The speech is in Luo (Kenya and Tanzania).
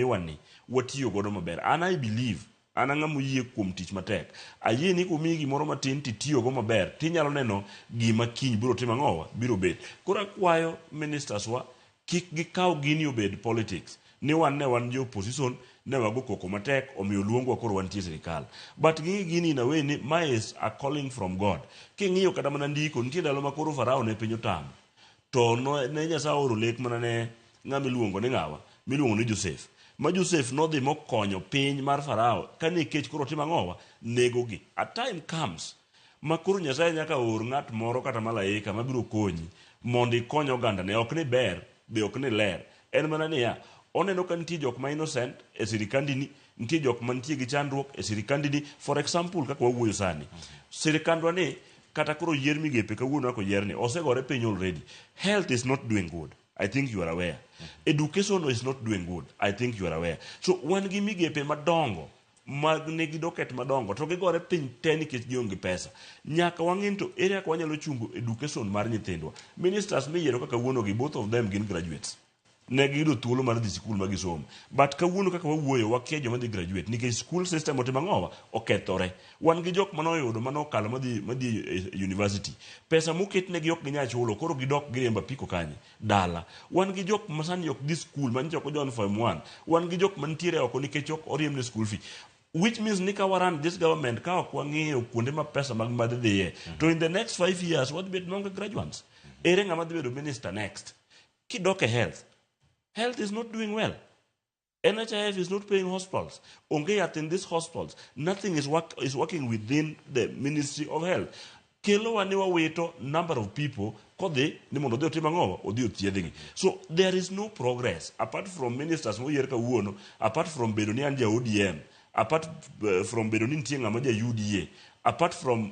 wani watiyo godo maber. And I believe anang'amu yie kuom tich matek. Ayie ni kumiyi gimoro matin titiyo go maber, tinyalo neno gima kiny biro timo ang'owa biro bet. Koro akwayo ministers wa kik gikaw gini obed politics. Ni wan ne wan jo opposition, ne wago koko matek, omiyo luongwa koro wantie sirikal. But gini in a way ni ma is a calling from God. King'iyo kata mana ndiko, nitie ndalo ma koro Farao ne piny otamo. To ne Nyasaye oro lek mana ne ng'ama iluongo ni ng'awa, miluongo ni Joseph. Ma Joseph nodhi mokonyo piny mar Farao, kane kech koro timo ang'owa, negogi. A time comes ma koro Nyasaye nyaka or ng'at moro kata malaika mabiro konyi mondo ikony ogandane. Ok ni ber, be ok ni ler. En mana niya, oneno ka nitie jok ma innocent e sirikandini, nitie jok ma nitie gi chandruok e sirikandini. For example, kaka wawuoyo sani, sirikandwa ni kata koro yier migepe kawuono ako yierni osegore piny already. Health is not doing good. I think you are aware. Education is not doing good. I think you are aware. So wan gi migepe madongo mag negi doket madongo to gigore piny te nikech gionge pesa. Nyaka wang'in to ere kaka wanyalo chungo education mar nyithindwa. Ministers miyiero kaka wuono gi, both of them gin graduates. Ne giyudo thuolo mar dhi sikul ma gisomo. But kawuono kaka wawuoyo wakia joma dhi graduate nikech school system otimo ang'owa okethore. Wan gi jok manoyudo manokalo madhi university. Pesa moketnegi ok ginyal chulo, koro gidok giriembo apiko kanye dala. Wan gi jok masani ok dhi school, manyicho ok join form 1. Wan gi jok mantiere oko nikech ok oriemne school fee. Which means ni ka waran this government ka ok wang'iyo kuonde ma pesa mag madhi dhiye. To in the next 5 years wadhi bedo maonge graduates. Ere ng'ama dhi bedo minister next? Kidok e health is not doing well. NHIF is not paying hospitals. Onge yath in these hospitals. Nothing is working within the Ministry of Health. Kelo wani wawito number of people kodhi ni mondo odhi otim ang'owa, odhi othiedhgi. So there is no progress apart from ministers moyier kawuono, apart from bedo ni an ja ODM, apart from bedo ni nitie ng'ama ja UDA, apart from